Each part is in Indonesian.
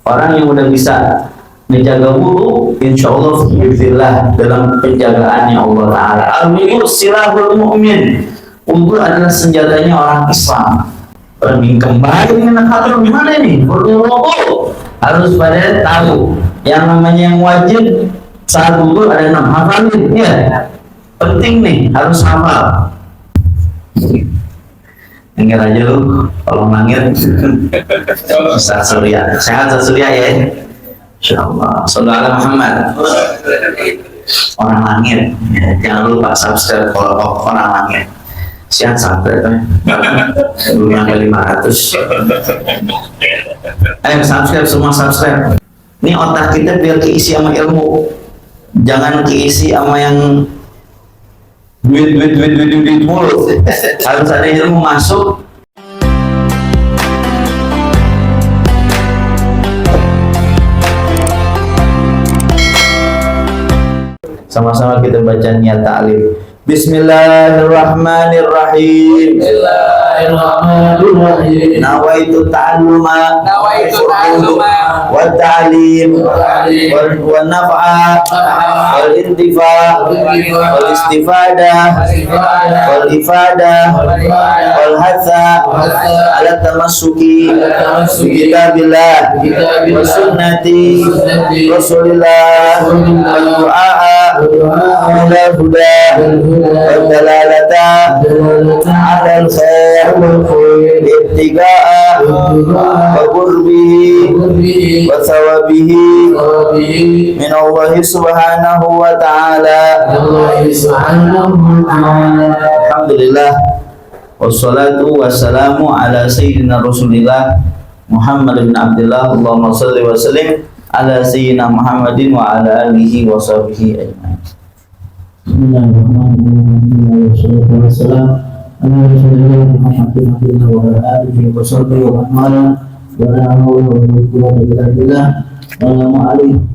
Orang yang udah bisa menjaga wudu, insya Allah bismillah dalam penjagaannya Allah Ta'ala. Al-wudu silahul mu'min. Wudu adalah senjatanya orang Islam. Lebih kembali dengan hati gimana nih? Wudu harus pada tahu yang namanya yang wajib saat wudu ada 6, hafalin ya. Penting nih, harus hafal. Dengar aja lu, kalau langit Ustaz Surya, sehat Ustaz Surya ya. Insyaallah. Sallallahu Muhammad. Orang langit, ya, jangan lupa subscribe kalau orang langit. Sehat subscribe, belum sampai 500. Ayo subscribe, semua subscribe. Ini otak kita biar keisi sama ilmu, jangan keisi sama yang duit mulu. Harus ada ilmu masuk. Sama-sama kita baca niat ta'lim. Bismillahirrahmanirrahim. Bismillahirrahmanirrahim. Nawaitu ta'alluma wa ta'lim wa naf'a wal intifa wal istifadah wal ifadah wal hatha ala tamassuki kitabillah wa sunnati rasulillah wa du'a ila huda والدلالة على الخير ابتغاء وقربه وثوابه من الله سبحانه وتعالى. Alhamdulillah wassalatu wassalamu ala sayyidina rasulillah Muhammad bin Abdullah. Allahumma salli wa sallim ala sayyidina Muhammadin wa ala alihi wa sahbihi ajma'in. Bismillahirrahmanirrahim. Wassalatu ala rasulillah Muhammadin wa ala alihi wa sahbihi wa man wa la hawla wa la quwwata illa billah. Assalamu alaikum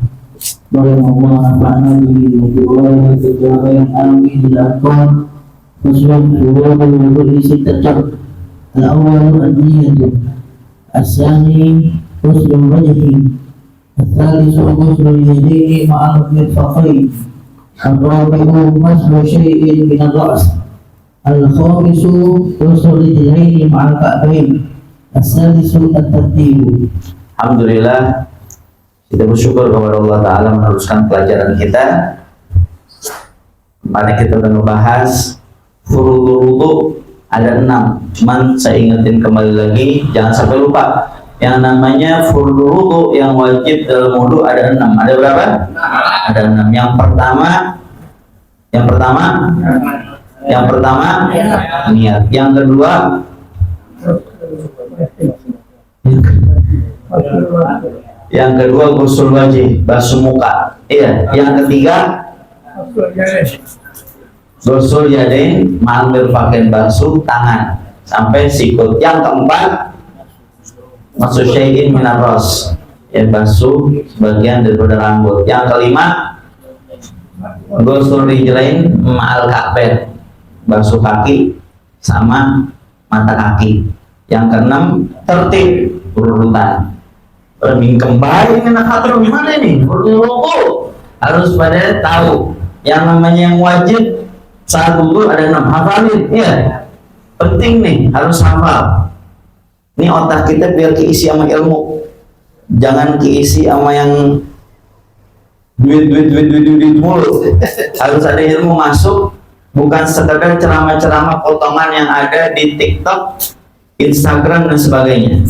warahmatullahi wabarakatuh. Amin. Dilakukan Muslim berwudu sittah. Al-awwal an-niyyah, as-tsani ghusl wajhi, ats-tsalits ghusl yadayni ma'al mirfaqayn, al-rabi'u mashu syai'in min ar-ra's, al-khamisu ghusl rijlaini ma'al ka'bayn, as-sadisu at-tartibu. Alhamdulillah, kita bersyukur kepada Allah Ta'ala meneruskan pelajaran kita. Kemarin kita sudah membahas furudul wudu ada 6. Cuman saya ingetin kembali lagi, jangan sampai lupa. Yang namanya furudul wudu yang wajib dalam wudu ada 6. Ada berapa? Ada 6. Yang pertama niat. Yang kedua ghusl wajih, basuh muka. Iya. Yang ketiga ghusl yadain ma'al mirfaqain, basuh tangan sampai sikut. Yang keempat masuk syai'in min ar-ras, ya basuh bagian daripada rambut. Yang kelima ghusl rijlain ma'al ka'bain, basuh kaki sama mata kaki. Yang keenam tertib urutan. Kembali dengan hati gimana nih? Wudu harus pada tahu yang namanya yang wajib saat wudu ada 6, hafalin ya. Penting nih, harus hafal. Ini otak kita biar keisi sama ilmu, jangan keisi sama yang duit mulu. Harus ada ilmu masuk, bukan sekedar ceramah-ceramah potongan yang ada di TikTok, Instagram dan sebagainya.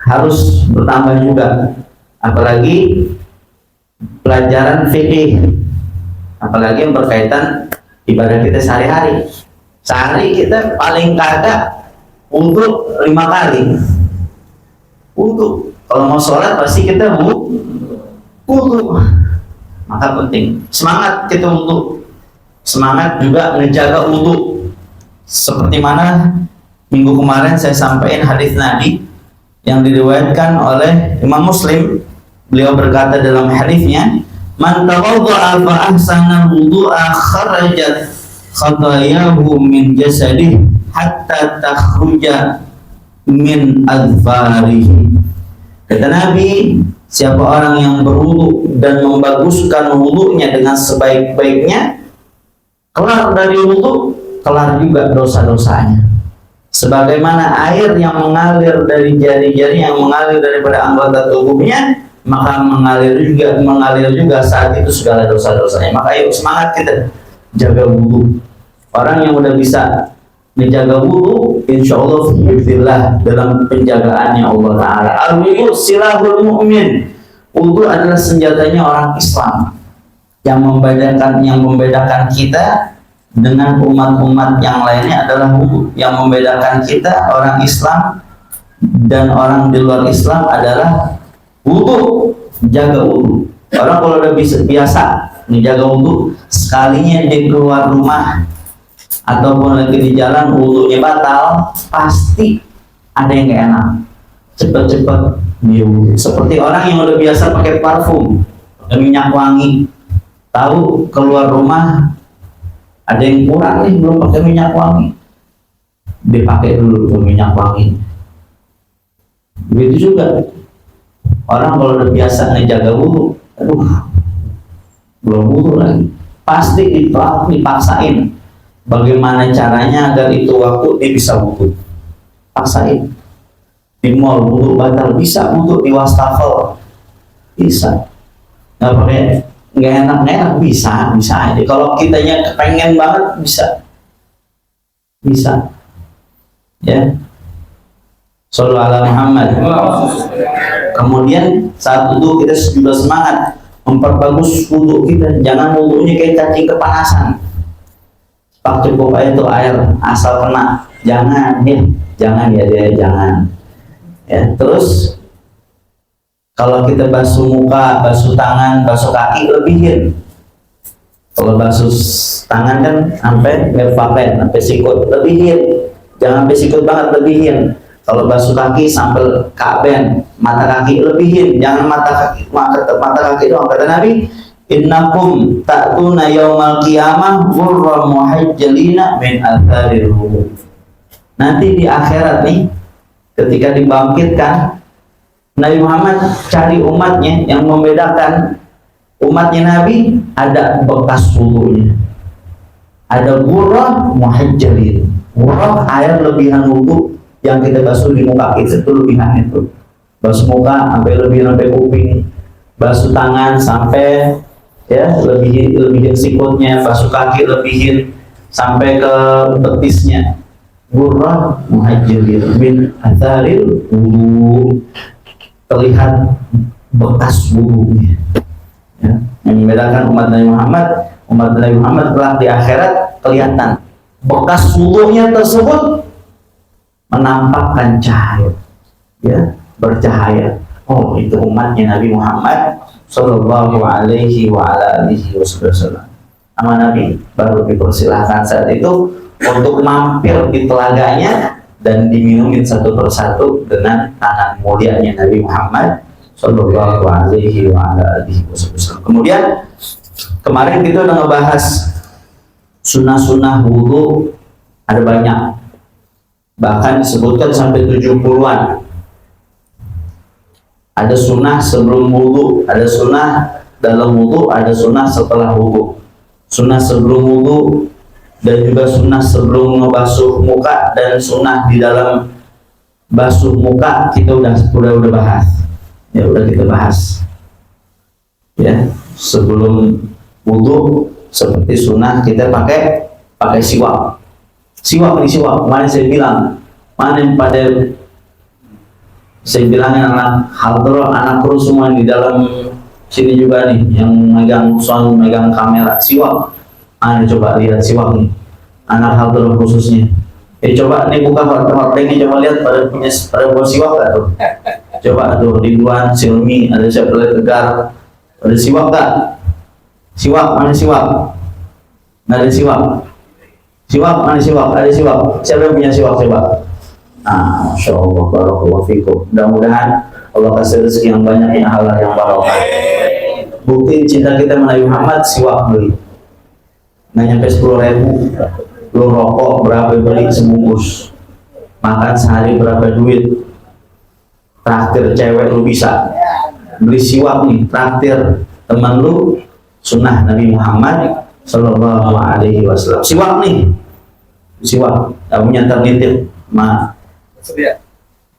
Harus bertambah juga, apalagi pelajaran fikih, apalagi yang berkaitan ibadah kita sehari-hari. Sehari kita paling kagak untuk 5 kali. Untuk kalau mau sholat pasti kita wudu. Maka penting semangat kita wudu, semangat juga menjaga wudu. Seperti mana minggu kemarin saya sampaikan hadis Nabi yang diriwayatkan oleh Imam Muslim. Beliau berkata dalam hadisnya, man tawadda'a fa ahsana wudu'a kharajat khatayahu min jasadih hatta takhruja min adfarihi Kata Nabi, siapa orang yang berwudu dan membaguskan wudunya dengan sebaik-baiknya, kelar dari wudu, kelar juga dosa-dosanya. Sebagaimana air yang mengalir dari jari-jari yang mengalir daripada anggota tubuhnya, maka mengalir juga saat itu segala dosa-dosanya. Maka ayo semangat kita jaga wudu. Orang yang udah bisa menjaga wudu, insya Allah dalam penjagaannya Allah Ta'ala. Al-wudu silahul mu'min. Wudu adalah senjatanya orang Islam. Yang membedakan kita dengan umat-umat yang lainnya adalah wudu. Yang membedakan kita orang Islam dan orang di luar Islam adalah wudu. Jaga wudu. Orang kalau udah biasa menjaga wudu, sekalinya dia keluar rumah ataupun lagi di jalan wudunya batal, pasti ada yang gak enak. Cepet-cepet seperti orang yang udah biasa pakai parfum, minyak wangi, tahu keluar rumah ada yang kurang nih, belum pakai minyak wangi, dipakai dulu tuh minyak wangi. Begitu juga orang kalau udah biasa ngejaga wudu, belum wudu lagi, pasti dipaksain. Bagaimana caranya agar itu waktu dia bisa wudu? Paksain. Di mall wudu batal, bisa wudu di wastafel, bisa. Nggak pakai nggak enak bisa aja. Kalau kitanya kepengen banget bisa. Ya. Shallallahu ala Muhammad. Kemudian saat wudu kita juga semangat memperbagus wudu kita. Jangan wudunya kayak cacing kepanasan. Cukup aja itu air asal kena, jangan ya. Terus kalau kita basuh muka, basuh tangan, basuh kaki, lebihin. Kalau basuh tangan kan sampai merfaken, sampai sikut, lebihin. Jangan sampai sikut banget, lebihin. Kalau basuh kaki sampai ka'ben, mata kaki, lebihin. Jangan mata kaki doang. Kata Nabi, innakum ta'tuna yaumal qiyamah ghurra muhajjalina min atharil wudu. Nanti di akhirat nih, ketika dibangkitkan, Nabi Muhammad cari umatnya, yang membedakan umatnya Nabi ada bekas wudunya. Ada ghurra muhajjalin. Ghurra air lebihan wudu yang kita basuh di muka kita itu lebihan itu. Basuh muka sampai lebihan sampai kuping, basuh tangan sampai lebihin sikutnya, basuh kaki lebihin sampai ke betisnya. Ghurra muhajjalin min atharil wudu, terlihat bekas wudunya. Ya, yang membedakan umat Nabi Muhammad kelak di akhirat kelihatan bekas wudunya tersebut menampakkan cahaya, ya, bercahaya. Oh, itu umatnya Nabi Muhammad Sallallahu alaihi wa ala alihi wasallam. Sama Nabi baru dipersilahkan saat itu untuk mampir di telaganya dan diminumin satu persatu dengan tangan mulianya Nabi Muhammad Sallallahu alaihi wa ala alihi wasallam. Kemudian kemarin kita udah ngebahas sunnah-sunnah wudu, ada banyak, bahkan disebutkan sampai 70-an. Ada sunnah sebelum wudu, ada sunnah dalam wudu, ada sunnah setelah wudu. Sunnah sebelum wudu dan juga sunnah sebelum ngebasuh muka dan sunnah di dalam basuh muka kita udah bahas. Ya udah kita bahas. Ya, sebelum wudu seperti sunnah kita pakai siwak. Siwak. Kemarin saya bilang, mana yang pada saya bilangin anak kru semua di dalam sini juga nih, yang megang sound, megang kamera, siwak. Coba lihat siwak nih, anak haldro khususnya. Coba nih buka hordengnya, coba lihat pada buat siwak gak tuh? Coba tuh Ridwan, Silmi, ada siapa lagi, Tegar, ada siwak gak? Siwak, mana siwak? Nggak ada siwak. Siwak, mana siwak? Ada siwak. Siapa yang punya siwak coba? Masya Allah, barakallahu fikum. Mudah-mudahan Allah kasih rezeki yang banyak, yang halal, yang barokah. Bukti cinta kita sama Nabi Muhammad, siwak beli. Nggak nyampe 10.000. Lu rokok berapa beli sebungkus? Makan sehari berapa duit? traktir cewek lu bisa beli siwak nih, traktir teman lu sunnah Nabi Muhammad Sallallahu Alaihi Wasallam. Siwak nih, siwak. Kamu nyantar nitip,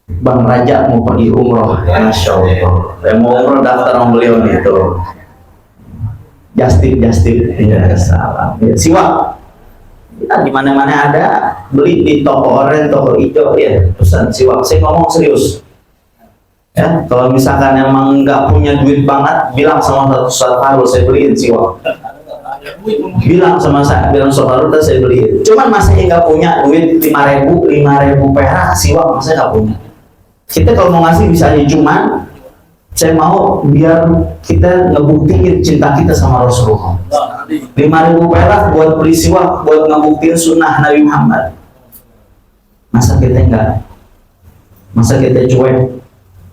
Bang Raja mau pergi umroh, Masya Allah. Saya mau umroh daftar sama beliau nih tuh. Just tip, ya salam. Ya, siwak. Ya, di mana-mana ada, beli di toko oranye, toko hijau ya. Pesan siwak. Saya ngomong serius. Ya, kalau misalkan emang nggak punya duit banget, bilang sama Ustaz Farul saya beliin siwak. Bilang sama saya, bilang Ustaz Farul saya beliin. Cuman masanya nggak punya duit 5.000 perak siwak, masanya nggak punya. Kita kalau mau ngasih bisa aja, cuman saya mau biar kita ngebuktiin cinta kita sama Rasulullah. 5.000 perak buat beli siwak, buat ngebuktiin sunnah Nabi Muhammad. Masa kita enggak? Masa kita cuek?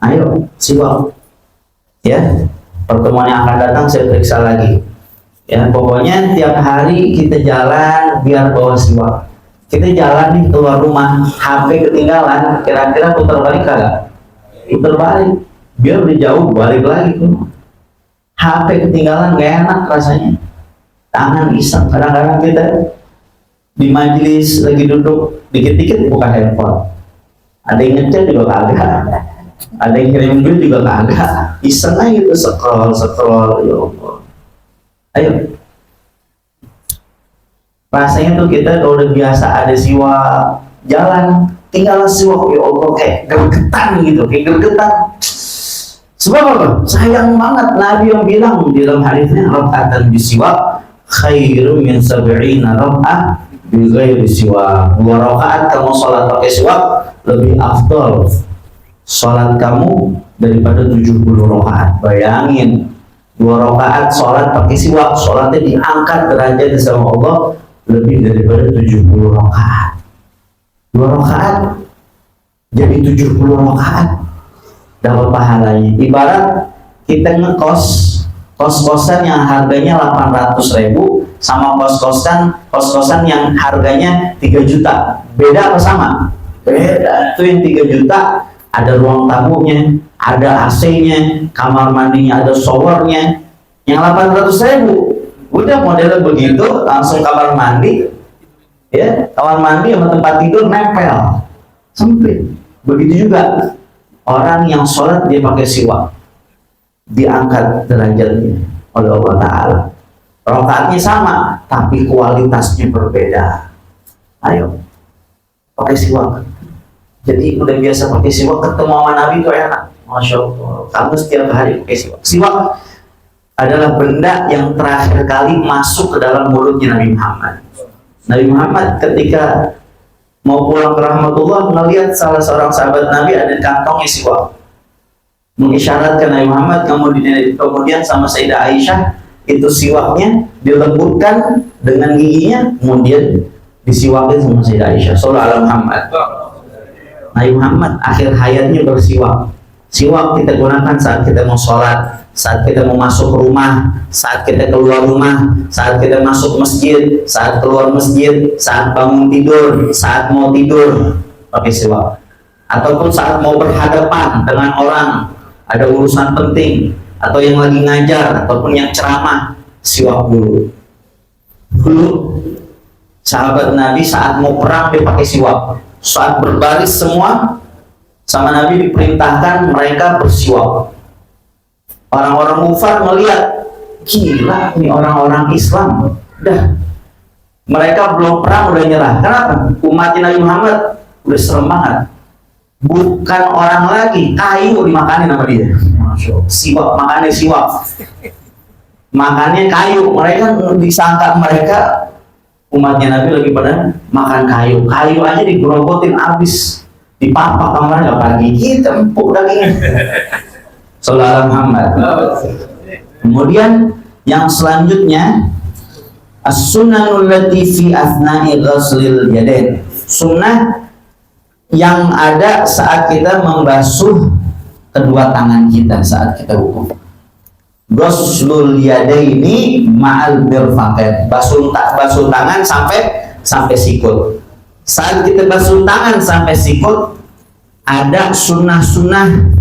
Ayo siwak. Ya, pertemuan yang akan datang saya periksa lagi. Ya, pokoknya tiap hari kita jalan biar bawa siwak. Kita jalan nih keluar rumah, HP ketinggalan, kira-kira putar balik kagak? Putar balik. Biar udah jauh balik lagi ke rumah. HP ketinggalan gak enak rasanya. Tangan iseng. Kadang-kadang kita di majelis lagi duduk, dikit-dikit buka handphone. Ada yang ngechat juga kagak. Ada yang kirim duit juga kagak. Iseng aja gitu, scroll. Ya Allah. Ayo. Rasanya tuh kita kalau udah biasa ada siwak jalan, tinggal siwak, ya Allah, kayak gergetan gitu, kayak gergetan. Sebab apa? Sayang banget. Nabi yang bilang di dalam hadisnya, raka'atan bisiwak khairum min sab'ina raka'ah bi ghairi siwak. 2 rakaat kamu sholat pakai siwak lebih afdal sholat kamu daripada 70 rakaat. Bayangin, 2 rakaat sholat pakai siwak, sholatnya diangkat derajat sama Allah lebih daripada 70 rakaat. 2 rakaat jadi 70 rakaat dapat pahalanya. Ibarat kita ngekos, kos-kosan yang harganya 800.000 sama kos-kosan yang harganya 3 juta. Beda apa sama? Beda. Itu yang 3 juta ada ruang tamunya, ada AC-nya, kamar mandinya, ada showernya. Yang 800.000 udah modelnya begitu, langsung kamar mandi, ya, kamar mandi sama tempat tidur nempel, sempit. Begitu juga orang yang sholat dia pakai siwak, diangkat derajatnya oleh Allah Ta'ala. Rakaatnya sama, tapi kualitasnya berbeda. Ayo, pakai siwak. Jadi udah biasa pakai siwak, ketemu sama Nabi itu enak. Masya Allah, kamu setiap hari pakai siwak. Siwak adalah benda yang terakhir kali masuk ke dalam mulutnya Nabi Muhammad. Nabi Muhammad ketika mau pulang ke rahmatullah melihat salah seorang sahabat Nabi ada kantongnya siwak, mengisyaratkan Nabi Muhammad. Kemudian sama Sayyidah Aisyah itu siwaknya dilembutkan dengan giginya, kemudian disiwakin sama Sayyidah Aisyah. Sallallahu alaihi Muhammad. Nabi Muhammad akhir hayatnya bersiwak. Siwak kita gunakan saat kita mau sholat, saat kita mau masuk rumah, saat kita keluar rumah, saat kita masuk masjid, saat keluar masjid, saat bangun tidur, saat mau tidur, pakai siwak. Ataupun saat mau berhadapan dengan orang, ada urusan penting, atau yang lagi ngajar, ataupun yang ceramah, siwak dulu. Dulu sahabat Nabi saat mau perang dia pakai siwak. Saat berbaris semua sama Nabi diperintahkan mereka bersiwak. Orang-orang kufar melihat, gila nih orang-orang Islam, dah mereka belum perang udah nyerah. Kenapa? Umat Nabi Muhammad udah serem banget. Bukan orang lagi, kayu dimakanin sama dia. Siwak, makannya siwak, makannya kayu. Mereka disangka mereka umatnya Nabi lagi pada makan kayu. Kayu aja digerogotin habis, dipapak sama mereka pagi. Kita empuk dagingnya. Sallallahu Muhammad. Kemudian yang selanjutnya as-sunnanul lati fi athna'i ghaslil yadain. Sunnah yang ada saat kita membasuh kedua tangan kita saat kita wudu. Ghaslul yadaini ma'al mirfaqain. Basuh tangan sampai sikut. Saat kita basuh tangan sampai sikut ada sunnah-sunnah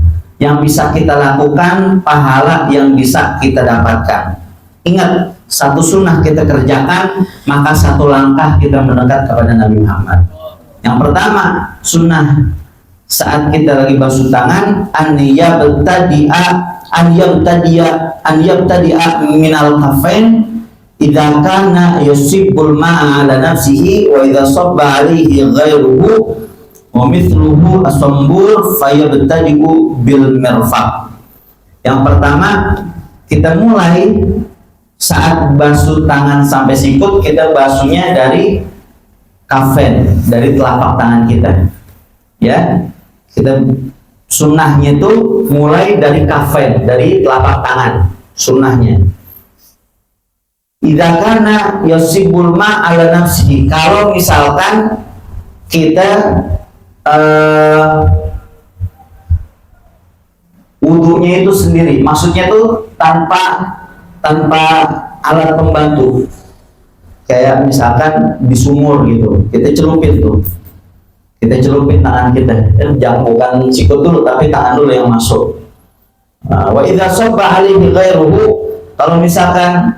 yang bisa kita lakukan, pahala yang bisa kita dapatkan. Ingat, satu sunnah kita kerjakan, maka satu langkah kita mendekat kepada Nabi Muhammad. Yang pertama, sunnah saat kita lagi basuh tangan, an yabtadi'a minal kafain idza kana yusibbul ma'a ala nafsihi wa idza sabba 'alaihi ghairuhu wa mithluhu as-sambur fayabtadi'u bil mirfaq. Yang pertama, kita mulai saat basuh tangan sampai sikut, kita basuhnya dari kafen, dari telapak tangan kita. Ya, kita sunnahnya itu mulai dari kafen, dari telapak tangan, sunnahnya. Idza kana yasibul ma ala nafsihi, kalau misalkan kita wudunya itu sendiri, maksudnya tuh tanpa alat pembantu, kayak misalkan di sumur gitu, kita celupin tangan kita, jangan bukan sikut dulu tapi tangan dulu yang masuk. Wa idza sabba alaihi ghairuhu, kalau misalkan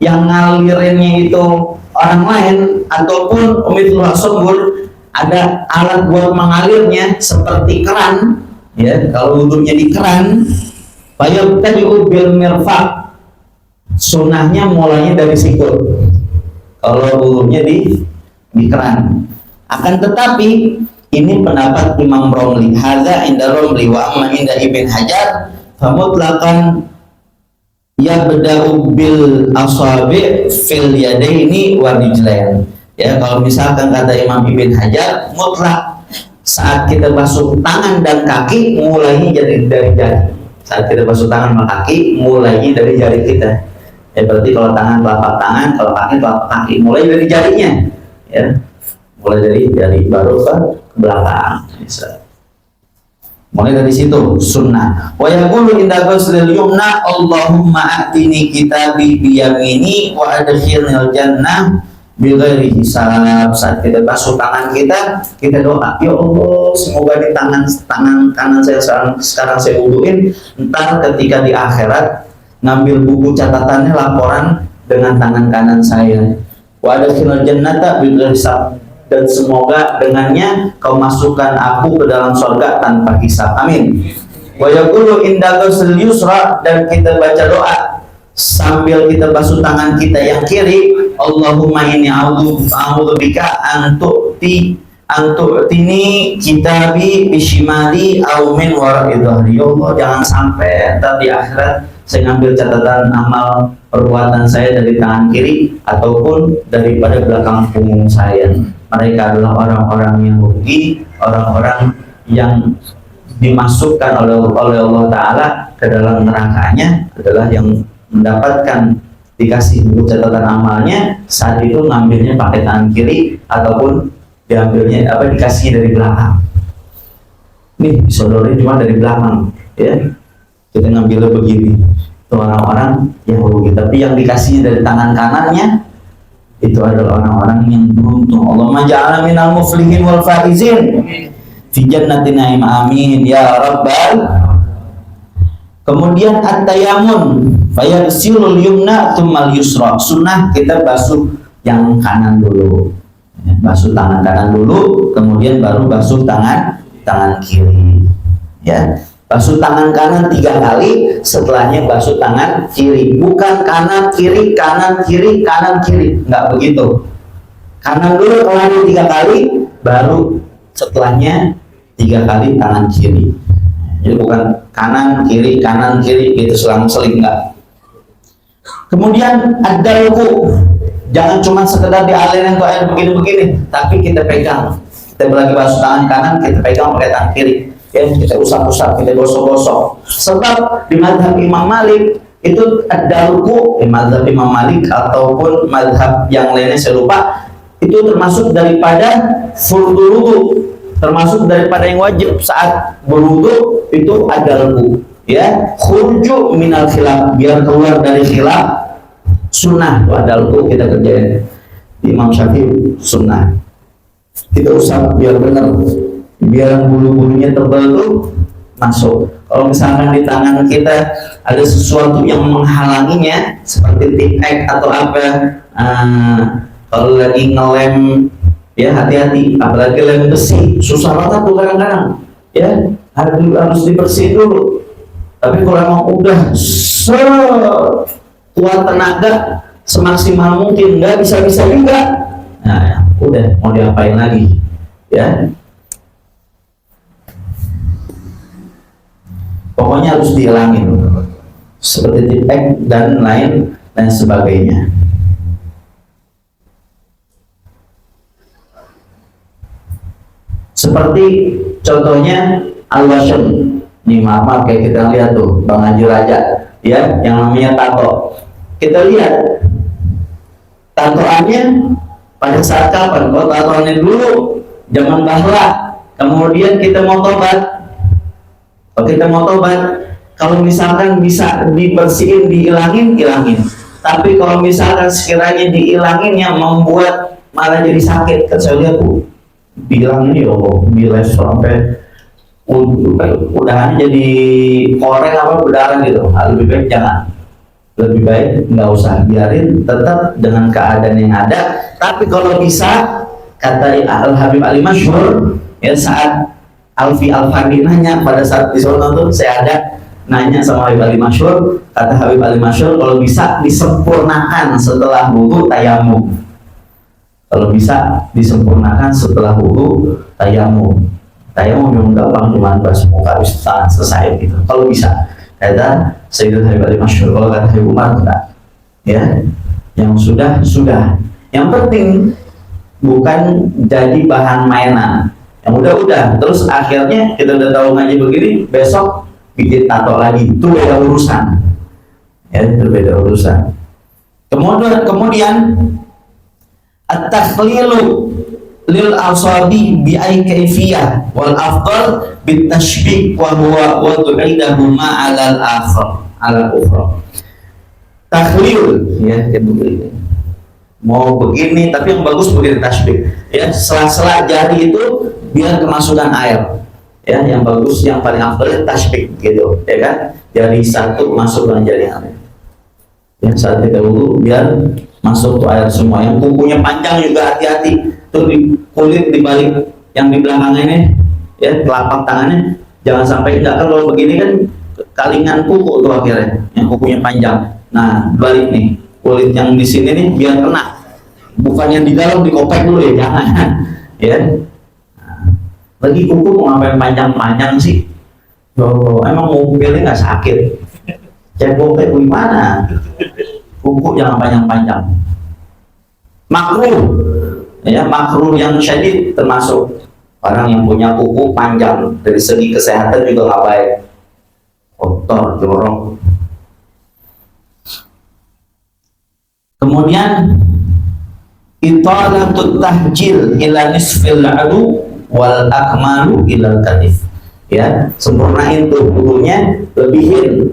yang ngalirinnya itu orang lain ataupun umithul sambur, ada alat buat mengalirnya seperti keran, ya, kalau wudunya di keran, fayabtadi'u bil mirfaq, sunnahnya mulainya dari sikut kalau wudunya di keran. Akan tetapi ini pendapat Imam Romli, hadza inda Romli wa amma inda Ibn Hajar famutlaqan yabda'u bil asabi' fil yadaini wa rijlain. Ya, kalau misalkan kata Imam Ibn Hajar, mutlak saat kita basuh tangan dan kaki mulainya dari jari. Saat kita basuh tangan dan kaki mulainya dari jari kita. Ya, berarti kalau tangan telapak tangan, kalau kaki telapak kaki, mulai dari jarinya. Ya, mulai dari jari baru ke belakang. Bisa. Mulai dari situ sunnah. Wa yaqulu inda ghusl yumna Allahumma atini kitabi bi yamini wa adkhilnil jannah bighairi hisab. Saat kita basuh tangan kita doa, ya Allah, semoga di tangan kanan saya sekarang saya wuduin, entar ketika di akhirat ngambil buku catatannya, laporan dengan tangan kanan saya. Wa adkhilnil jannata bighairi hisab, dan semoga dengannya kau masukkan aku ke dalam surga tanpa hisab. Amin. Wa yaqulu inda ghusl yusra, dan kita baca doa sambil kita basuh tangan kita yang kiri, Allahumma inni a'udzubika an tu'tini kitabi bishimali aw min wara'i dhahri. Ya Allah, jangan sampai tadi akhirat saya ngambil catatan amal perbuatan saya dari tangan kiri ataupun daripada belakang punggung saya. Mereka adalah orang-orang yang rugi, orang-orang yang dimasukkan oleh Allah Ta'ala ke dalam nerakanya, adalah yang mendapatkan dikasih buku catatan amalnya, saat itu ngambilnya pakai tangan kiri ataupun diambilnya dikasih dari belakang. Nih saudara, cuma dari belakang, ya, kita ngambilnya begini. Itu orang-orang yang rugi. Tapi yang dikasihnya dari tangan kanannya, itu adalah orang-orang yang beruntung. Allahumma ja'alna minal muflihin wal faizin fi jannatin na'im, amin ya rabbal. Kemudian at-tayamun fayaghsilul yumna tsummal yusra. Sunnah kita basuh yang kanan dulu. Basuh tangan kanan dulu, kemudian baru basuh tangan kiri. Ya. Basuh tangan kanan 3 kali, setelahnya basuh tangan kiri. Bukan kanan kiri, kanan kiri, kanan kiri, nggak begitu. Kanan dulu tangannya 3 kali, baru setelahnya 3 kali tangan kiri. Jadi bukan kanan kiri gitu selang-seling, enggak. Kemudian ad-dalku, jangan cuma sekedar dialirin tuh air begini-begini, tapi kita pegang. Kita lagi basuh tangan kanan, kita pegang pakai tangan kiri. Ya, kita usap-usap, kita gosok-gosok. Sebab di mazhab Imam Malik itu ad-dalku, mazhab Imam Malik ataupun mazhab yang lainnya saya lupa, itu termasuk daripada fardhu wudu, termasuk daripada yang wajib saat berwudu, itu ad-dalku. Ya, khurju minal khilaf, biar keluar dari khilaf, sunnah itu ad-dalku kita kerjain. Imam Syafi'i sunnah. Kita usap biar benar. Biar bulu-bulunya tebal tuh masuk. Kalau misalkan di tangan kita ada sesuatu yang menghalanginya seperti tipek atau apa, kalau lagi ngelem ya hati-hati, apalagi lem besi susah banget tuh kadang-kadang ya, harus dibersihin dulu. Tapi kalau emang udah sekuat tenaga semaksimal mungkin nggak bisa juga, nah udah mau diapain lagi ya, pokoknya harus dihilangin seperti tipek dan lain sebagainya. Seperti contohnya al-wasym. Nih maaf kayak kita lihat tuh Bang Haji Raja ya, yang namanya tato. Kita lihat tatoannya pada saat kapan? Kalau tatoannya dulu zaman bahla, kemudian kita mau tobat. Kalau kita mau tobat, kalau misalkan bisa dibersihin, dihilangin, hilangin. Tapi kalau misalkan sekiranya dihilangin yang membuat malah jadi sakit, kan saya lihat tuh bilang ini loh, bilas sampai udahan jadi koreng apa berdarah gitu. Lebih baik jangan, lebih baik nggak usah, biarin tetap dengan keadaan yang ada. Tapi kalau bisa, kata Al Habib Ali Masyhur ya, saat Alfi Al-Fandi nanya pada saat di sono tuh, saya ada nanya sama Habib Ali Masyhur, kata Habib Ali Masyhur kalau bisa disempurnakan setelah wudu tayamum. Kalau bisa disempurnakan setelah wudu tayamum. Tayamum memang gampang, cuma basuh muka habis tangan selesai gitu. Kalau bisa, kata Sayyidul Habib Ali Masyhur. Kalau kata Habib Umar enggak. Ya, yang sudah. Yang penting bukan jadi bahan mainan. Yang udah. Terus akhirnya kita udah tahu ngaji begini, besok bikin tato lagi. Itu beda urusan. Ya, itu beda urusan. Kemudian at-takhlilu lil asabi bi ay kaifiyah wal afdal bit tashbih wa huwa wa tu'idahuma 'ala al-akhar 'ala ukhra. Takhlil ya, begini. Mau begini tapi yang bagus begini tashbih. Ya, sela-sela jari itu biar kemasukan air. Ya, yang bagus, yang paling afdal tashbih gitu, ya kan? Jari satu masuk dengan jari yang lain. Ya, saat kita wudu biar masuk tuh air semua. Yang kukunya panjang juga hati-hati tuh, di kulit di balik yang di belakang ini ya, telapak tangannya jangan sampai enggak. Kalau begini kan kalingan kuku tuh akhirnya yang kukunya panjang. Nah balik nih, kulit yang di sini nih biar kena, bukan yang di dalam dikopek dulu ya, jangan ya. Nah, lagi kuku mau ngapain panjang-panjang sih? Oh, emang mobilnya nggak sakit? Ceboknya gimana? Kuku jangan panjang-panjang. Makruh ya, makruh yang syadid, termasuk orang yang punya kuku panjang, dari segi kesehatan juga nggak baik, kotor, jorok. Kemudian italatut tahjil ila nisfil adu wal akmalu ilal katif. Ya, sempurnain tuh kukunya, lebihin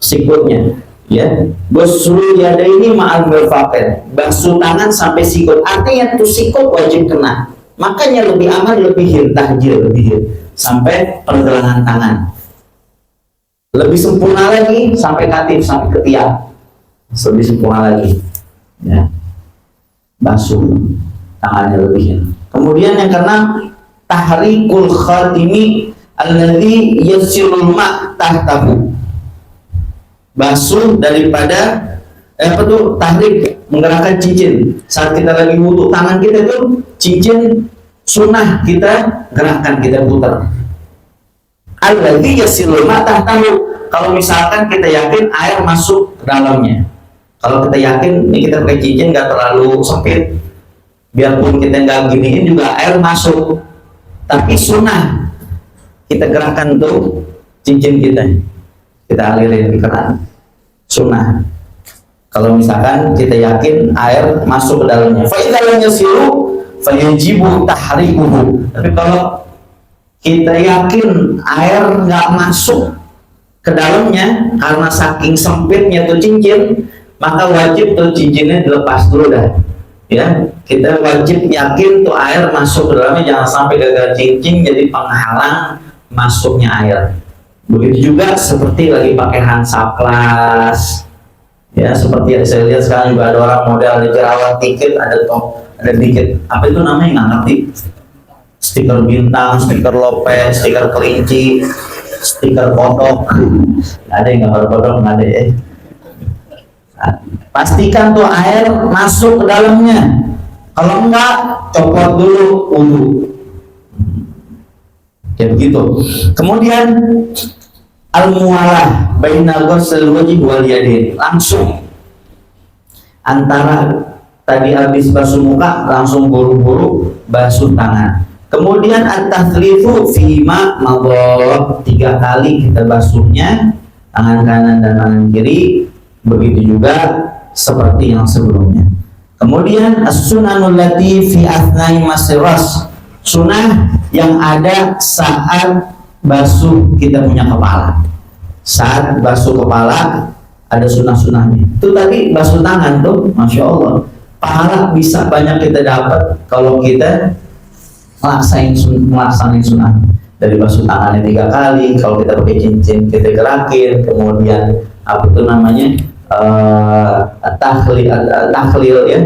sikutnya. Ya, ghusl yadaini ma'al mirfaqain, basuh tangan sampai sikut. Artinya tuh sikut wajib kena. Makanya lebih aman lebihin, tahjil lebihin sampai pergelangan tangan. Lebih sempurna lagi sampai katif, sampai ketiak. Lebih sempurna lagi. Ya. Basuh tangannya lebihin. Kemudian yang keenam, tahrikul khatimi alladzi yasirul ma' tahtahu. Basuh daripada tahrik, menggerakkan cincin. Saat kita lagi wudu, tangan kita itu cincin sunnah kita gerakkan, kita putar. Alladzi yasilul ma tahtahu. Kalau misalkan kita yakin air masuk ke dalamnya. Kalau kita yakin ini kita pakai cincin nggak terlalu sempit, biarpun kita nggak giniin juga air masuk. Tapi sunnah kita gerakkan tuh cincin kita alirin ke keran, sunnah. Kalau misalkan kita yakin air masuk ke dalamnya, fa idza lam yasiru fa yajibu tahrikuhu. Tapi kalau kita yakin air nggak masuk ke dalamnya karena saking sempitnya tuh cincin, maka wajib tuh cincinnya dilepas dulu dah. Ya, kita wajib yakin tuh air masuk ke dalamnya, jangan sampai gagal cincin jadi penghalang masuknya air. Begitu juga seperti lagi pakai Hansaplast, ya seperti yang saya lihat sekarang juga ada orang model di jerawat dikit, ada dikit apa itu namanya nggak ngerti, stiker bintang, stiker Lopez, stiker kelinci, stiker kodok, nggak ada yang gambar kodok, nggak ada ya. Nah, pastikan tuh air masuk ke dalamnya, kalau enggak copot dulu wudhu, kayak begitu. Kemudian al-muwalah bainal ghusl wajhi wal yadain, langsung antara tadi habis basuh muka langsung buru-buru basuh tangan. Kemudian at-tathlifu fima madhab, 3 kali kita basuhnya tangan kanan dan tangan kiri, begitu juga seperti yang sebelumnya. Kemudian as-sunanul lati fi athnai masras, sunnah yang ada saat basuh kita punya kepala. Saat basuh kepala ada sunnah-sunnahnya. Itu tadi basuh tangan tuh, masya Allah, pahala bisa banyak kita dapat kalau kita melaksanain sunnah. Dari basuh tangannya 3 kali, kalau kita pakai cincin kita gerakin, kemudian apa itu namanya tahlil ya,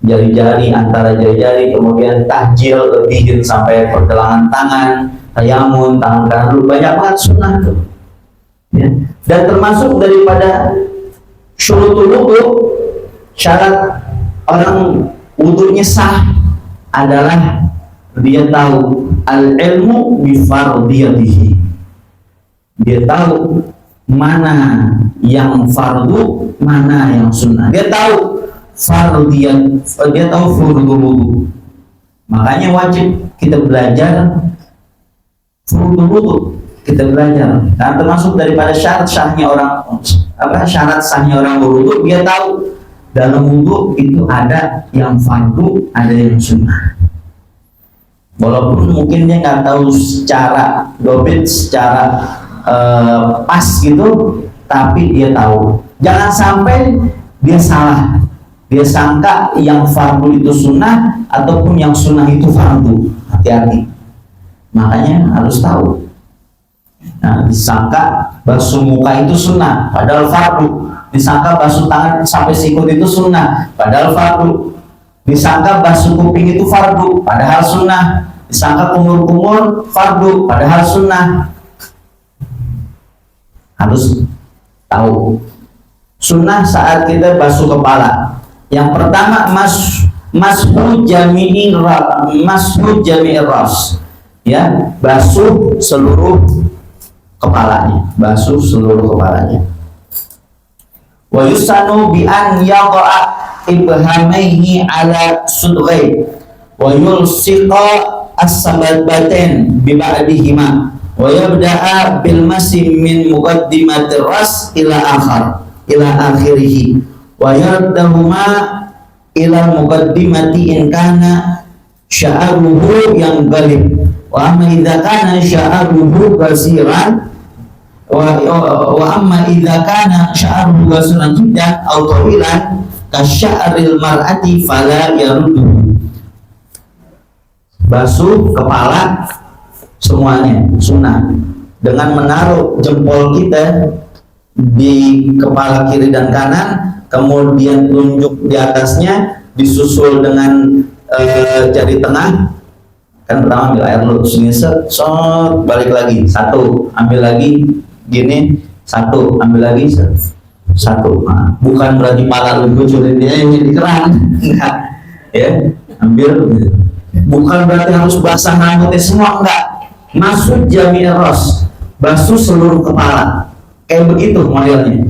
jari-jari, antara jari-jari, kemudian tahjil, lebihin sampai pergelangan tangan, tayamun, tangan kanan dulu, banyak banget sunnah tuh ya. Dan termasuk daripada syurutul wudu, syarat orang wudunya sah adalah dia tahu al-ilmu bifardiyatihi, dia tahu mana yang fardu, mana yang sunnah, dia tahu fardiyat, dia tahu fardhu wudu. Makanya wajib kita belajar fardhu wudu, kita belajar. Karena termasuk daripada syarat sahnya orang berwudu, dia tahu dalam wudu itu ada yang fardu, ada yang sunnah. Walaupun mungkin dia nggak tahu secara dobit, secara pas gitu, tapi dia tahu. Jangan sampai dia salah, dia sangka yang fardu itu sunnah ataupun yang sunnah itu fardu. Hati-hati, makanya harus tahu. Nah, disangka basuh muka itu sunnah padahal fardu, disangka basuh tangan sampai sikut itu sunnah padahal fardu, disangka basuh kuping itu fardu padahal sunnah, disangka kumur-kumur fardu padahal sunnah. Harus tahu sunnah saat kita basuh kepala. Yang pertama mashu jami'i ras, ya, basuh seluruh kepalanya, basuh seluruh kepalanya. Wa yusanu bi an yaqa'a ibhamaihi ala sudghai wa yulsiqa as-sababatain bi ba'dihima wa yabda'a bil masi min muqaddimatir ras ila akhirih wa yardahuma ila muqaddimati in kana sya'ruhu yang galib wa amma idza kana sya'ruhu qasiran wa amma idza kana sya'ruhu qasiran jiddan aw tawilan ka sya'ril mar'ati fala yaruddu. Basuh kepala semuanya sunnah dengan menaruh jempol kita di kepala kiri dan kanan, kemudian tunjuk di atasnya disusul dengan jari tengah. Kan pertama ambil air dulu, sini set, balik lagi, satu, ambil lagi, gini, satu, ambil lagi, satu. Nah, bukan berarti pala lu kucurin dia yang di keran, enggak, ya, ambil, bukan berarti harus basah rambutnya semua, enggak. Masuk jami'i ras, basuh seluruh kepala, kayak begitu modelnya,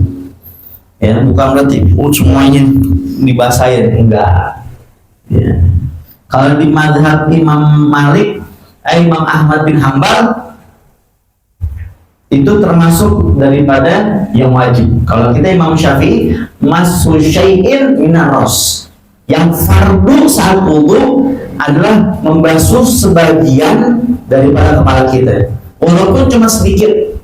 ya, bukan berarti semuanya dibasahin, enggak, ya. Kalau di mazhab Imam Malik, Imam Ahmad bin Hambal, itu termasuk daripada yang wajib. Kalau kita Imam Syafi'i, mashu syai'in minar ras, yang fardu saat wudu adalah membasuh sebagian daripada kepala kita, walaupun cuma sedikit.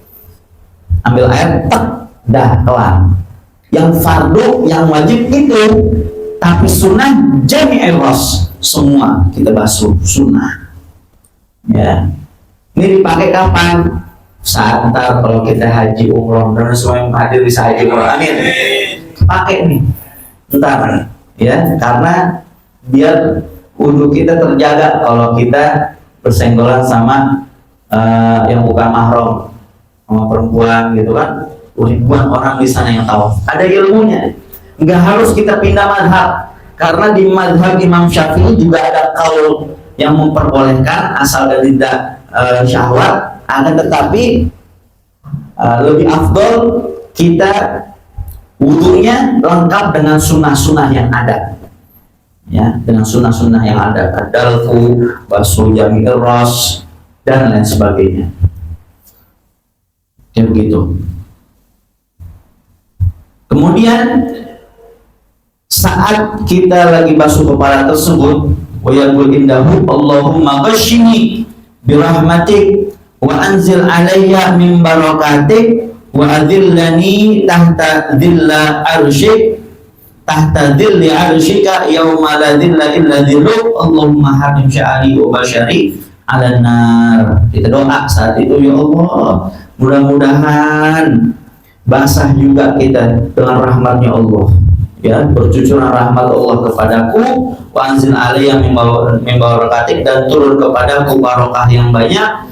Ambil air, tek, dah, kelar. Yang fardu, yang wajib itu, tapi sunnah jami'i ras, semua kita basuh, sunnah. Ya, ini dipakai kapan? saat ntar kalau kita haji umroh, dan semua yang hadir bisa haji umroh, amin, pakai nih ntar ya, karena biar wudhu kita terjaga kalau kita bersenggolan sama yang bukan mahram, sama perempuan gitu kan. Ribuan orang di sana yang tahu, ada ilmunya. Nggak harus kita pindah madhab, karena di madhab Imam Syafi'i juga ada kaul yang memperbolehkan asal dan tidak syahwat. Akan tetapi lebih afdol kita wudhunya lengkap dengan sunnah-sunnah yang ada, ya, dengan sunnah-sunnah yang ada, kadalku, basuh jami'ir ras, dan lain sebagainya. Ya begitu. Kemudian saat kita lagi basuh kepala tersebut, wa yaqul indahu Allahumma ghashini birahmatik wa anzil alayya min barakatik wa adillani tahta dhilla arsyik tahta dhilli arsyika yawma la dhilla illa dhilluk Allahumma harim sya'ari wa bashari ala nar. Kita doa saat itu, ya Allah, mudah-mudahan basah juga kita dengan rahmatnya Allah, ya, bercucuran rahmat Allah kepadaku, wa anzil alayya min barakatik, dan turun kepadaku barokah yang banyak,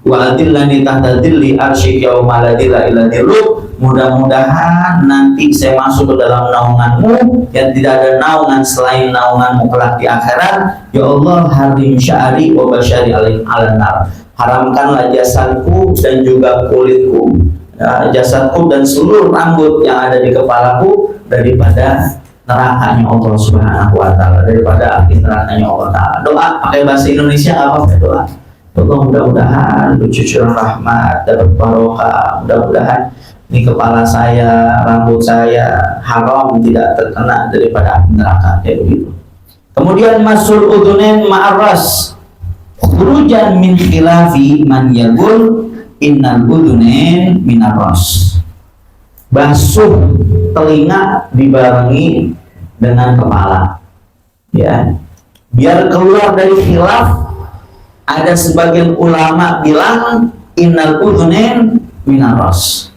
wa adillani tahta dhilli arsyik yauma la dhilla illa dhilluk. Mudah-mudahan nanti saya masuk ke dalam naunganmu yang tidak ada naungan selain naunganmu kelak di akhirat. Ya Allah, harim sya'ari wa basyari ala nar. Haramkanlah jasadku dan juga kulitku, ya, jasadku dan seluruh rambut yang ada di kepalaku daripada nerakanya Allah Subhanahu wa Ta'ala, daripada api nerakanya Allah Ta'ala. Doa pakai bahasa Indonesia apa doa? Allah, mudah-mudahan bercucuran rahmat, dapat barokah, mudah-mudahan ini kepala saya, rambut saya haram, tidak terkena daripada api neraka, ya begitu. Kemudian masul udunen ma'arras khurujan min khilafi man yaqul innal udunen minarras. Basuh telinga dibarengi dengan kepala, ya, biar keluar dari khilaf. Ada sebagian ulama bilang innal udunen minarras,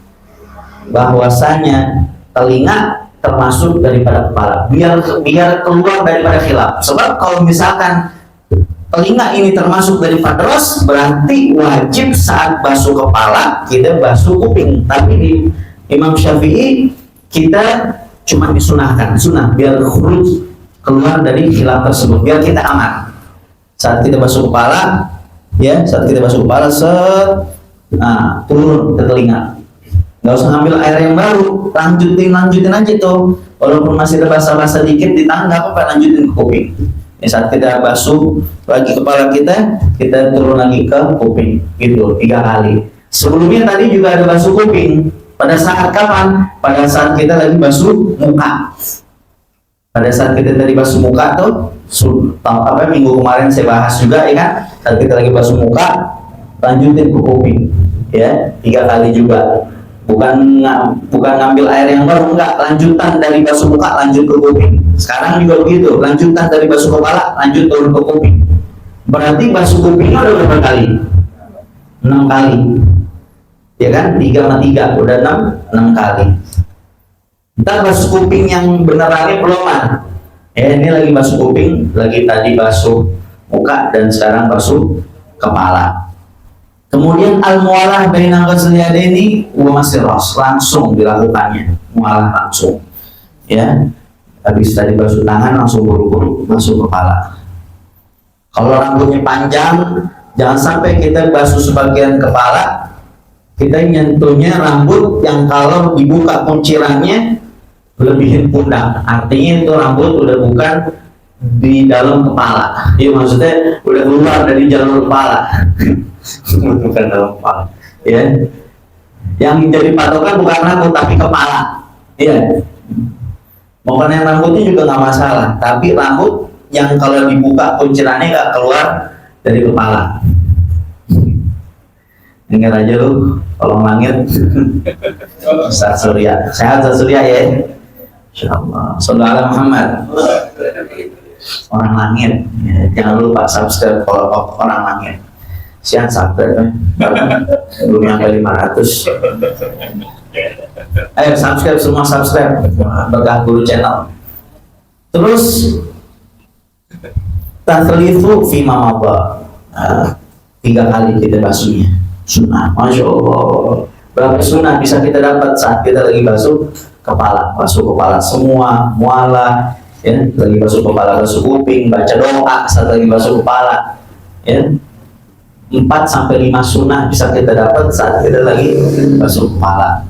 bahwasanya telinga termasuk daripada kepala, biar keluar daripada khilaf. Sebab kalau misalkan telinga ini termasuk daripada ras, berarti wajib saat basuh kepala kita basuh kuping. Tapi di Imam Syafi'i kita cuma disunahkan, sunnah, biar keluar dari khilaf tersebut, biar kita aman. Saat kita basuh kepala, ya, saat kita basuh kepala turun ke telinga. Nggak usah ngambil air yang baru, lanjutin aja tuh. Walaupun masih ada basah-basah dikit di tangan, nggak apa-apa, lanjutin ke kuping. Ya, saat kita basuh lagi kepala kita turun lagi ke kuping, gitu 3 kali. Sebelumnya tadi juga ada basuh kuping. Pada saat kapan? Pada saat kita lagi basuh muka. Pada saat kita tadi basuh muka tuh, minggu kemarin saya bahas juga, ya kan? Saat kita lagi basuh muka, lanjutin ke kuping, ya, 3 kali juga. Bukan ngambil air yang baru, enggak, lanjutan dari basuh muka lanjut ke kuping. Sekarang juga begitu, lanjutan dari basuh kepala lanjut turun ke kuping. Berarti basuh kupingnya udah berapa kali? 6 kali, ya kan? 3 sama 3 udah 6 kali. Ntar basuh kuping yang benerannya peloman, ya, ini lagi basuh kuping, lagi tadi basuh muka, dan sekarang basuh kepala. Kemudian al-mu'alah bainal ghasliyaini wa masirras, langsung dilakukannya, mu'alah langsung, ya. Habis tadi basuh tangan langsung buru-buru basuh kepala. Kalau rambutnya panjang, jangan sampai kita basuh sebagian kepala, kita nyentuhnya rambut yang kalau dibuka kuncirannya lebihin pundak, artinya itu rambut udah bukan di dalam kepala, ya, maksudnya udah keluar dari jalur kepala. Bukan dalam kepala, ya. Yang jadi patokan bukan rambut tapi kepala, ya. Mau yang rambutnya juga nggak masalah, tapi rambut yang kalau dibuka kuncirannya nggak keluar dari kepala. Dengar aja lu, tolong langit. Ustaz Surya, sehat Ustaz Surya, ya. Insyaallah. Sallallahu Muhammad. Orang langit, ya. Jangan lupa subscribe kalau orang langit. Sian subscribe belum nyampe 500. Ayo subscribe semua, subscribe Berkah Guru Channel. Terus takhlifu fi mamaba, 3 kali kita basuhnya sunnah. Masya Allah, berapa sunnah bisa kita dapat saat kita lagi basuh kepala semua muala, ya, lagi basuh kepala, basuh kuping, baca doa saat lagi basuh kepala, ya. 4 sampai 5 sunnah bisa kita dapat saat kita lagi basuh kepala.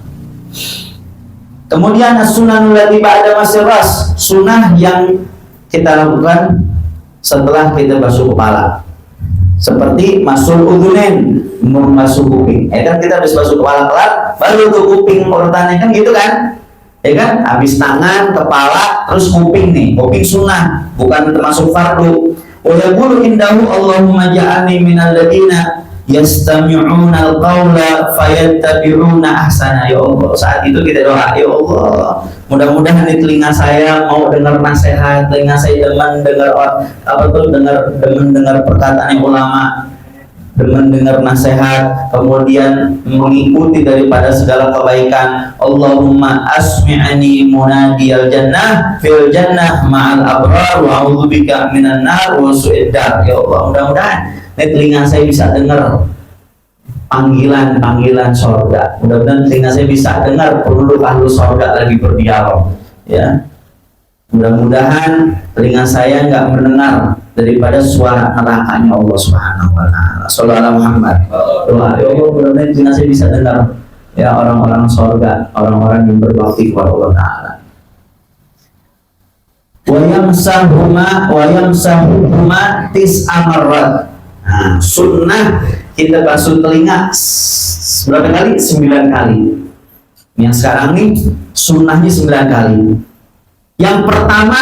Kemudian as-sunanul lati ba'da masir ras, sunnah yang kita lakukan setelah kita basuh kepala. Seperti masul udunen, membasuh kuping. Kan kita habis basuh kepala kelar, baru tuh kuping urutannya, kan gitu kan? Ya kan? Habis tangan, kepala, terus kuping nih. Kuping sunnah, bukan termasuk fardu. Wa yaqulu indahu Allahumma ja'alni minal ladina yastami'una al-qawla fayattabi'una ahsana. Ya Allah, saat itu kita doa, ya Allah, mudah-mudahan di telinga saya mau dengar nasihat, telinga saya demen dengar demen dengar perkataan ulama, demen dengar nasihat, kemudian mengikuti daripada segala kebaikan. Allahumma asmi'ani munadiyal jannah fil jannah ma'al abrar wa a'udzubika minan nar wa su'id dar. Ya Allah, mudah-mudahan telinga saya bisa dengar panggilan surga. Mudah-mudahan telinga saya bisa dengar penduduk ahlu surga lagi berdialog, ya. Mudah-mudahan telinga saya nggak mendengar daripada suara nerakanya Allah Subhanahu wa taala. Shallallahu Muhammad. Doa, ya Allah, mudah-mudahan telinga saya bisa dengar, ya, orang-orang surga, orang-orang yang berbakti kepada Allah taala. Wa yamsahuhuma tis'a marrat. Nah, sunnah kita basuh telinga berapa kali? 9 kali. Yang sekarang nih sunnahnya 9 kali. Yang pertama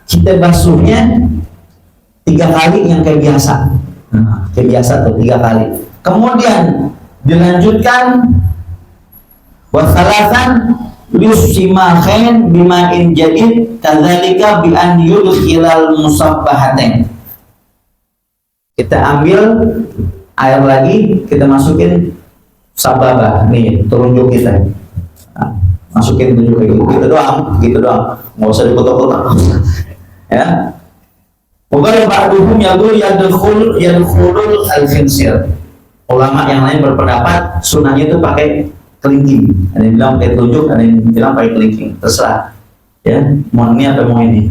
kita basuhnya 3 kali yang kayak biasa. Kayak biasa tuh 3 kali. Kemudian dilanjutkan wasalasan yusimakhain bima'in jadid kadzalika bi an yudkhilal musabbahatain. Kita ambil air lagi, kita masukin sababah nih, telunjuk kita. Nah, masukin telunjuk gitu doang, nggak usah dikotak-kotak. Ya. Bukan ba'duhum yaqul yadkhulul al-khinsir. Ulama yang lain berpendapat sunnahnya itu pakai kelingking. Ada yang bilang pakai telunjuk, ada yang bilang pakai kelingking. Terserah. Ya, mau ini apa mau ini.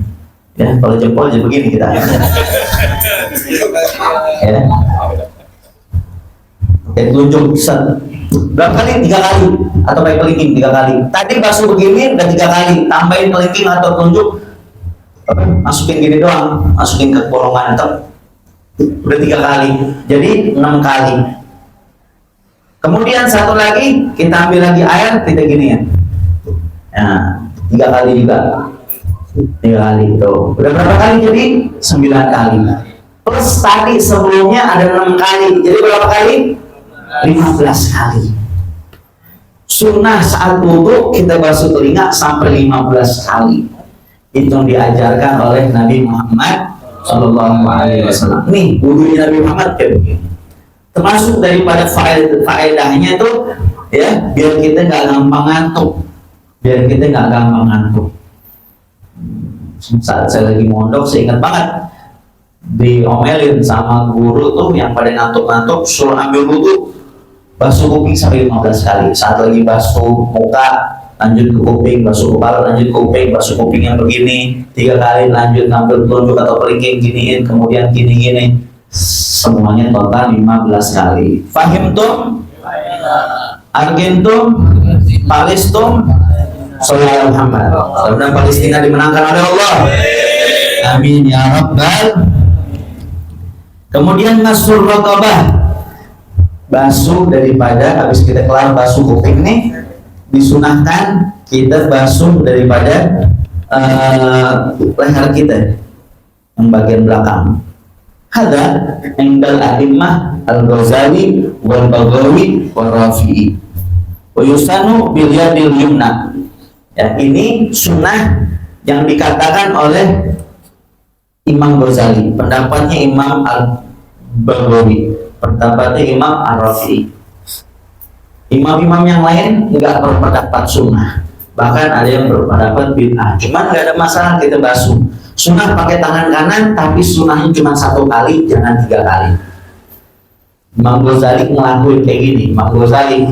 Ya, kalau jempol jadi begini kita. Ya. Pakai telunjuk berapa kali? 3 kali atau pakai kelingking 3 kali. Tadi basuh begini udah 3 kali, tambahin kelingking atau telunjuk, masukin gini doang, masukin ke bolongan udah 3 kali, jadi 6 kali. Kemudian satu lagi kita ambil lagi air, kita gini ya. Nah, 3 kali juga. 3 kali itu. Udah berapa kali jadi? 9 kali. Plus tadi sebelumnya ada 6 kali. Jadi berapa kali? 15 kali. Sunnah saat wudhu kita basuh telinga sampai 15 kali. Itu yang diajarkan oleh Nabi Muhammad Sallallahu Alaihi Wasallam. Nih wudhunya Nabi Muhammad kayak begini. Termasuk daripada faedahnya itu, ya, biar kita nggak gampang ngantuk. Saat saya lagi mondok, saya ingat banget diomelin sama guru tuh yang pada ngantuk-ngantuk, suruh ambil wudhu, basuh kuping sampai 15 kali. Saat lagi basuh muka, lanjut ke kuping, basuh kepala, lanjut ke kuping, basuh kuping yang begini 3 kali, lanjut ngambil telunjuk atau kelingking giniin, kemudian gini-gini, semuanya total 15 kali. Fahim tuh? Argentum? Palestum? Sallallahu Muhammad. Mudah-mudahan Palestina dimenangkan oleh Allah. Amin ya Rabbal. Kemudian masur raqabah, basuh daripada habis kita kelar basuh kuping nih, disunahkan kita basuh daripada leher kita yang bagian belakang. Hadza indal a'immah al-Ghazali wal Baghawi wal Rafi'i wa yusanu bil yadil yumna. Ya, ini sunnah yang dikatakan oleh Imam Ghazali, pendapatnya Imam al-Baghawi. Pendapatnya Imam Ar-Rafi'i. Imam-imam yang lain nggak berpendapat sunnah, bahkan ada yang berpendapat bid'ah. Cuman nggak ada masalah kita basuh. Sunnah pakai tangan kanan, tapi sunnahnya cuma 1 kali, jangan 3 kali. Imam Ghazali ngelakuin kayak gini. Imam Ghazali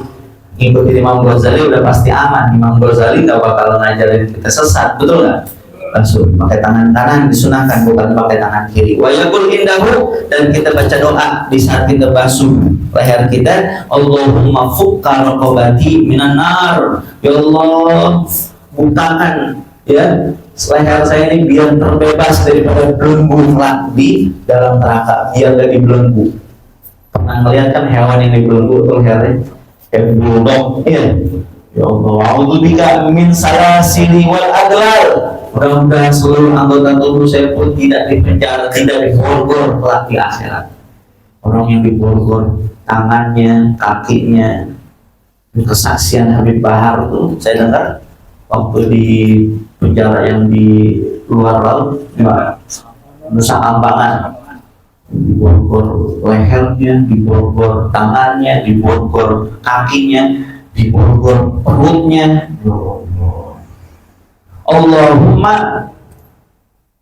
ngikutin Imam Ghazali udah pasti aman. Imam Ghazali nggak bakal ngajarin kita sesat, betul nggak? Basuh pakai tangan kanan disunahkan, bukan pakai tangan kiri. Wa yaqul indahu, dan kita baca doa di saat kita basuh leher kita, Allahumma fukka raqabati minan nar. Ya Allah, bukakan ya leher saya ini biar terbebas daripada belenggu kelak di dalam neraka, biar gak dibelenggu. Pernah ngeliat kan hewan yang dibelenggu tuh lehernya kayak bulldog, ya. Ya Allah, a'udzubika min salasili wal aghlal. Mudah-mudahan seluruh anggota tubuh saya pun tidak dipenjara, tidak diborgol kelak di akhirat. Orang yang diborgol tangannya, kakinya, kesaksian Habib Bahar tuh saya dengar waktu di penjara yang di luar laut, Nusa Kambangan, diborgol lehernya, diborgol tangannya, diborgol kakinya, diborgol perutnya. Allahumma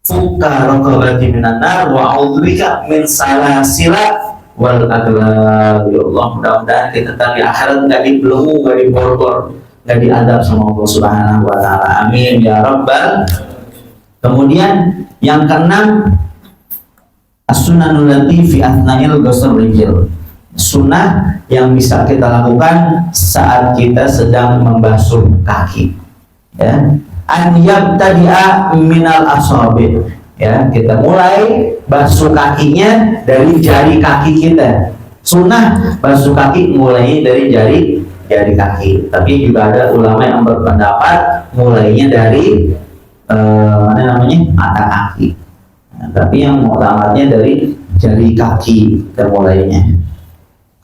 fukka raqabati minan nar wa a'udzubika min salasila wal aghlal. Ya Allah, mudah-mudahan kita di akhirat nggak dibelenggu, nggak diborgol, nggak diadab sama Allah Subhanahu wa taala. Amin ya rabbal. Kemudian yang keenam, as-sunanul lati fi athna'il ghusl rijl. Sunnah yang bisa kita lakukan saat kita sedang membasuh kaki, ya. An yabtadi'a minal asabi', ya, kita mulai basuh kakinya dari jari kaki kita. Sunnah basuh kaki mulai dari jari kaki, tapi juga ada ulama yang berpendapat mulainya dari mata kaki. Nah, tapi yang utamanya dari jari kaki kita mulainya.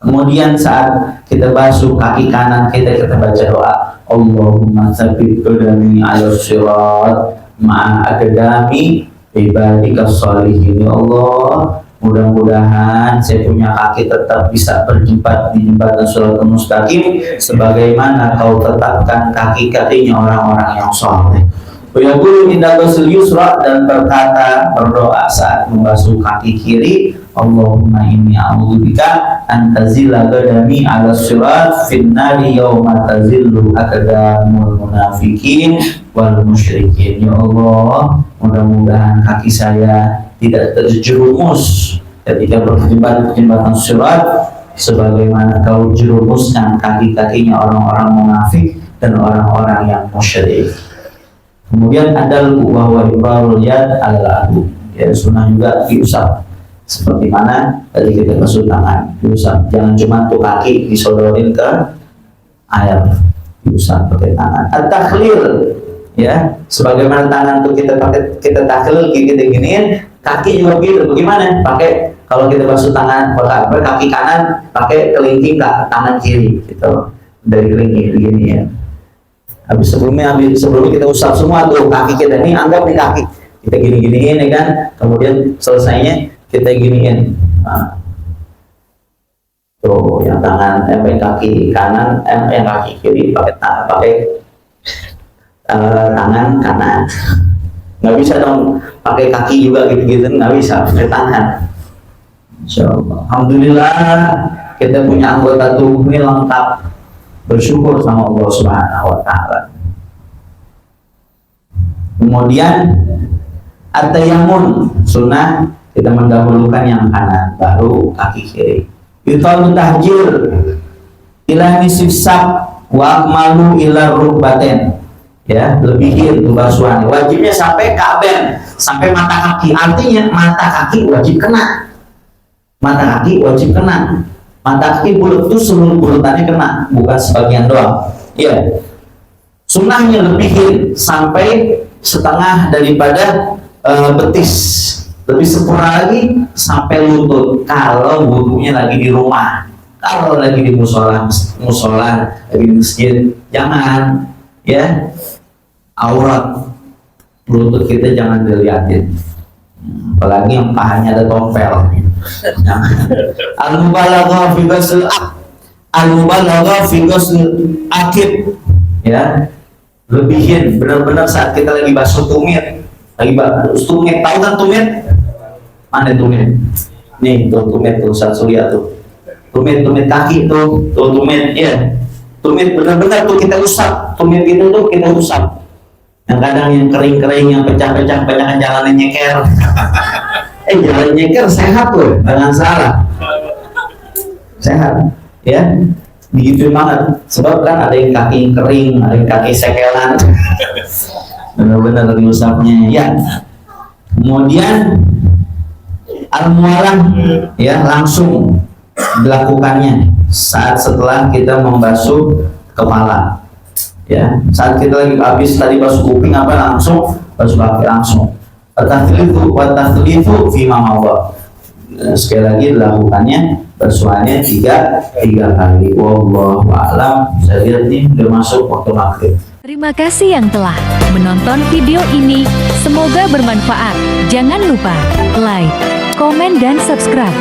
Kemudian saat kita basuh kaki kanan kita baca doa, Allahumma tsabbit qadami 'ala shirat ma'a aqdami ibadika sholihin. Ya Allah, mudah-mudahan saya punya kaki tetap bisa berjembat di jembatan Shiratal Mustaqim sebagaimana kau tetapkan kaki-kakinya orang-orang yang saleh. Wa yaqulu inda ghusl yusra, dan berdoa saat membasuh kaki kiri, Allahumma inni a'udzubika an tazilla qadami 'ala shirat fin nari yauma tazillu aqdamul munafiqin wal musyrikin. Ya Allah, mudah-mudahan kaki saya tidak terjerumus ketika berjembat di jembatan Sirat sebagaimana kau jerumuskan kaki-kakinya orang-orang munafik dan orang-orang yang musyrik. Kemudian ada bahwa ibrarul yad al-adu, ya, sunnah juga diusap seperti mana tadi kita basuh tangan, diusap. Jangan cuma tuh kaki disodorin ke air, diusap pakai tangan. At-takhlil, ya, sebagaimana tangan tuh kita pakai, kita takhlil, kita giniin, kaki juga begitu. Bagaimana? Pakai, kalau kita basuh tangan, pakai kaki kanan, pakai kelingking ke tangan kiri, gitu, dari kelingking begini, ya. Habis sebelumnya kita usap semua tuh kaki kita, ini anggap nih kaki kita gini-giniin, ya kan. Kemudian selesainya kita giniin. Nah, tuh yang tangan, kaki kanan, yang kaki kiri pakai tangan kanan. Nggak bisa dong pakai kaki juga gitu-gitu, nggak bisa, pakai tangan. Insyaallah. Alhamdulillah kita punya anggota tubuh ini lengkap. Bersyukur sama Allah Subhanahu wa taala. Kemudian at-tayammun, sunnah kita mendahulukan yang kanan baru kaki kiri. Yutalun tahjir ila nisif sak wa akmalu ila rukbaten, ya, lebihin tuh basuhan. Wajibnya sampai kaben, sampai mata kaki. Artinya mata kaki wajib kena. Mata kaki wajib kena. Mata kaki bulut itu seluruh bulutannya kena, bukan sebagian doang. Ya. Sunnahnya lebihin sampai setengah daripada betis. Lebih sempurna lagi sampai lutut kalau wudunya lagi di rumah. Kalau lagi di musola, lagi di masjid, jangan, ya, aurat lutut kita jangan dilihatin. Apalagi yang pahanya ada tompel. Al-mubalaghah fi ghusl al-mubalaghah fi ghusl akib, ya. Lebihin benar-benar saat kita lagi basuh tumit, tahu kan tumit? Mana tumit? Nih tuh tumit tuh, Ustaz Surya tuh. Tumit kaki tuh tumit, ya. Tumit benar-benar tuh kita usap, tumit itu tuh kita usap. Yang kadang yang kering-kering, yang pecah-pecah, banyak jalannya nyeker. Jalan nyeker sehat loh, jangan salah. Sehat, ya. Begitu banget. Sebab kan ada yang kaki kering, ada yang kaki sekelan. Benar-benar diusapnya, ya. Kemudian al-mualah, ya, langsung dilakukannya saat setelah kita membasuh kepala, ya. Saat kita lagi habis tadi basuh kuping apa langsung basuh kaki langsung. At-tathlifu fi ma mawda. Sekali lagi dilakukannya basuhannya tiga kali. Wallahu a'lam. Saya lihat nih udah masuk waktu maghrib. Terima kasih yang telah menonton video ini. Semoga bermanfaat. Jangan lupa like, komen, dan subscribe.